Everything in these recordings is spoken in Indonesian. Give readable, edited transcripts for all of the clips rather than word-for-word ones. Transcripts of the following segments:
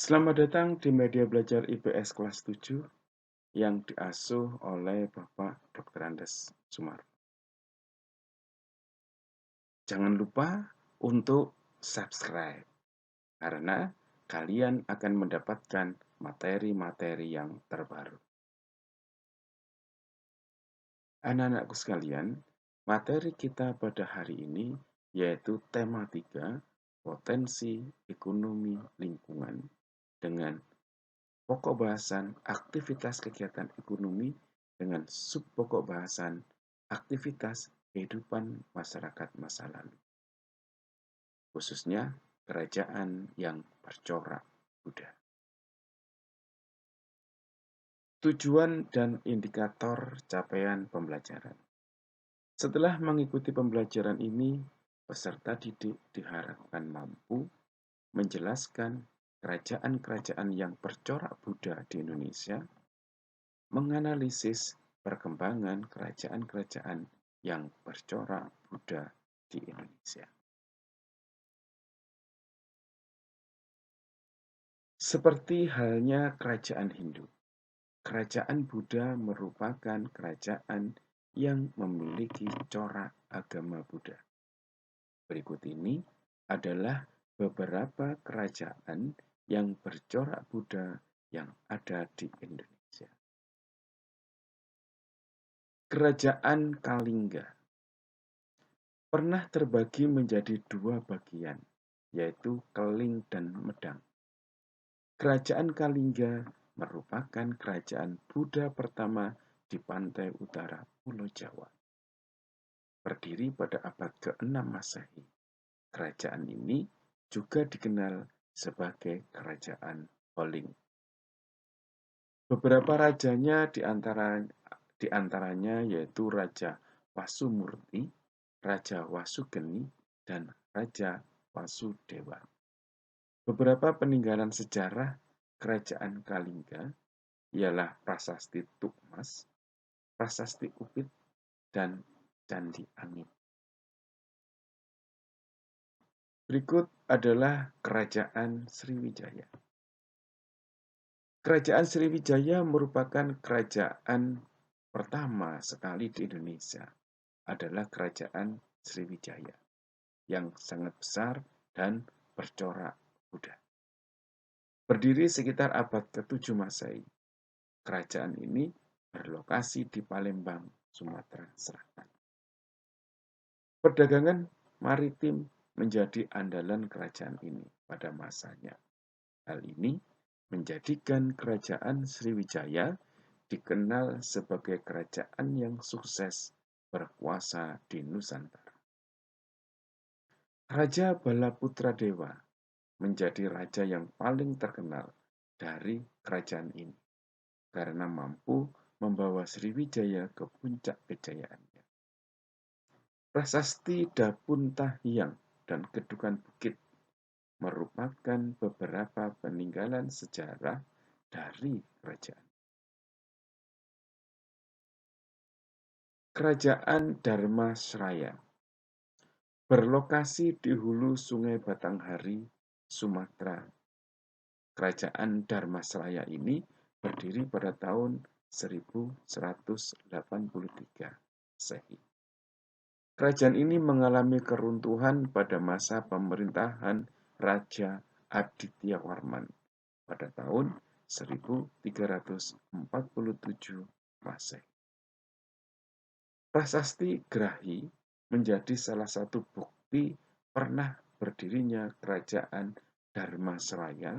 Selamat datang di media belajar IPS kelas 7 yang diasuh oleh Bapak Dr. Andes Sumarmo. Jangan lupa untuk subscribe karena kalian akan mendapatkan materi-materi yang terbaru. Anak-anakku sekalian, materi kita pada hari ini yaitu tema 3, potensi ekonomi lingkungan dengan pokok bahasan aktivitas kegiatan ekonomi dengan subpokok bahasan aktivitas kehidupan masyarakat masa lalu, khususnya kerajaan yang bercorak Buddha. Tujuan dan indikator capaian pembelajaran. Setelah mengikuti pembelajaran ini, peserta didik diharapkan mampu menjelaskan kerajaan-kerajaan yang bercorak Buddha di Indonesia, menganalisis perkembangan kerajaan-kerajaan yang bercorak Buddha di Indonesia. Seperti halnya kerajaan Hindu, kerajaan Buddha merupakan kerajaan yang memiliki corak agama Buddha. Berikut ini adalah beberapa kerajaan yang bercorak Buddha yang ada di Indonesia. Kerajaan Kalingga pernah terbagi menjadi dua bagian, yaitu Keling dan Medang. Kerajaan Kalingga merupakan kerajaan Buddha pertama di pantai utara Pulau Jawa. Berdiri pada abad ke-6 Masehi. Kerajaan ini juga dikenal sebagai Kerajaan Holling. Beberapa rajanya di antaranya yaitu Raja Wasumurti, Raja Wasugeni, dan Raja Wasudewa. Beberapa peninggalan sejarah Kerajaan Kalingga ialah Prasasti Tukmas, Prasasti Upit, dan Candi Angin. Berikut adalah Kerajaan Sriwijaya. Kerajaan Sriwijaya merupakan kerajaan pertama sekali di Indonesia. Adalah Kerajaan Sriwijaya yang sangat besar dan bercorak Buddha. Berdiri sekitar abad ke-7 Masehi. Kerajaan ini berlokasi di Palembang, Sumatera Selatan. Perdagangan maritim menjadi andalan kerajaan ini pada masanya. Hal ini menjadikan Kerajaan Sriwijaya dikenal sebagai kerajaan yang sukses berkuasa di Nusantara. Raja Balaputra Dewa menjadi raja yang paling terkenal dari kerajaan ini karena mampu membawa Sriwijaya ke puncak kejayaannya. Prasasti Dapun Tahiang dan Kedukan Bukit merupakan beberapa peninggalan sejarah dari kerajaan. Kerajaan Dharmasraya berlokasi di hulu Sungai Batanghari, Sumatera. Kerajaan Dharmasraya ini berdiri pada tahun 1183 Masehi. Kerajaan ini mengalami keruntuhan pada masa pemerintahan Raja Adityawarman pada tahun 1347 Masehi. Prasasti Grahi menjadi salah satu bukti pernah berdirinya Kerajaan Dharmasraya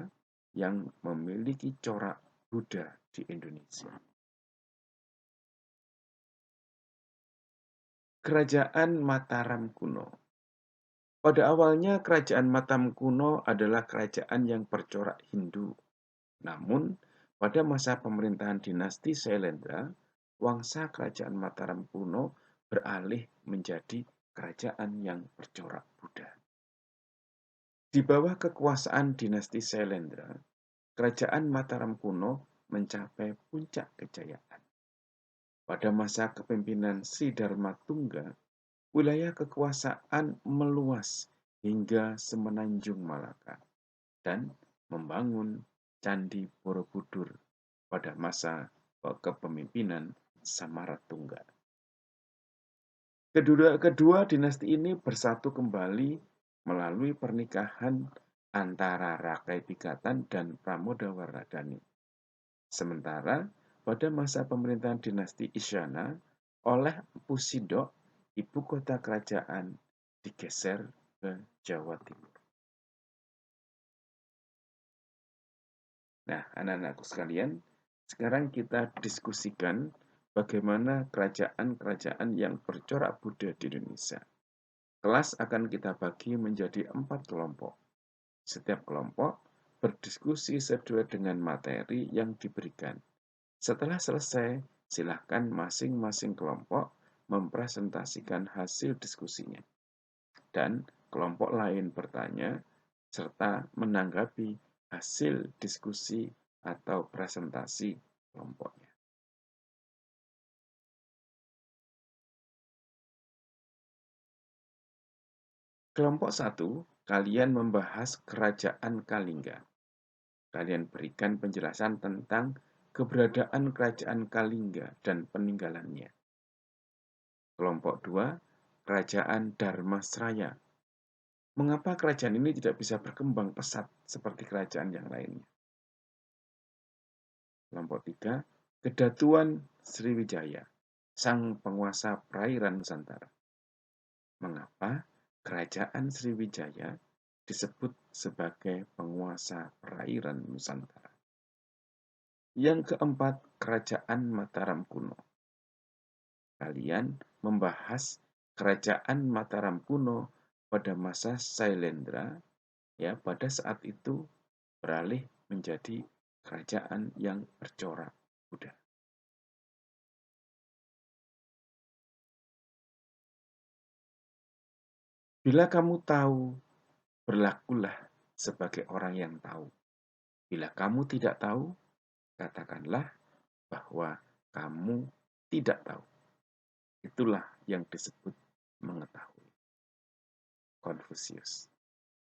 yang memiliki corak Buddha di Indonesia. Kerajaan Mataram kuno. Pada awalnya Kerajaan Mataram kuno adalah kerajaan yang bercorak Hindu. Namun, pada masa pemerintahan dinasti Sailendra, wangsa Kerajaan Mataram kuno beralih menjadi kerajaan yang bercorak Buddha. Di bawah kekuasaan dinasti Sailendra, Kerajaan Mataram kuno mencapai puncak kejayaan. Pada masa kepemimpinan Sri Dharmatungga, wilayah kekuasaan meluas hingga semenanjung Malaka dan membangun Candi Borobudur pada masa kepemimpinan Samaratungga. Kedua dinasti ini bersatu kembali melalui pernikahan antara Rakai Pigatan dan Pramodawardhani. Sementara pada masa pemerintahan dinasti Isyana, oleh Empu Sindok, ibu kota kerajaan digeser ke Jawa Timur. Nah, anak-anakku sekalian, sekarang kita diskusikan bagaimana kerajaan-kerajaan yang bercorak Buddha di Indonesia. Kelas akan kita bagi menjadi 4 kelompok. Setiap kelompok berdiskusi sesuai dengan materi yang diberikan. Setelah selesai, silakan masing-masing kelompok mempresentasikan hasil diskusinya. Dan kelompok lain bertanya serta menanggapi hasil diskusi atau presentasi kelompoknya. Kelompok 1, kalian membahas kerajaan Kalingga. Kalian berikan penjelasan tentang keberadaan kerajaan Kalingga dan peninggalannya. Kelompok 2, kerajaan Dharmasraya. Mengapa kerajaan ini tidak bisa berkembang pesat seperti kerajaan yang lainnya? Kelompok 3, Kedatuan Sriwijaya, sang penguasa perairan Nusantara. Mengapa kerajaan Sriwijaya disebut sebagai penguasa perairan Nusantara? Yang keempat, kerajaan Mataram kuno. Kalian membahas kerajaan Mataram kuno pada masa Sailendra, ya, pada saat itu beralih menjadi kerajaan yang bercorak Buddha. Bila kamu tahu, berlakulah sebagai orang yang tahu. Bila kamu tidak tahu, katakanlah bahwa kamu tidak tahu. Itulah yang disebut mengetahui. Konfusius.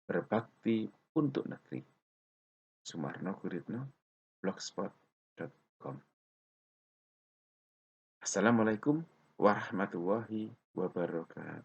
Berbakti untuk negeri. Sumarno Guritno, blogspot.com. Assalamualaikum warahmatullahi wabarakatuh.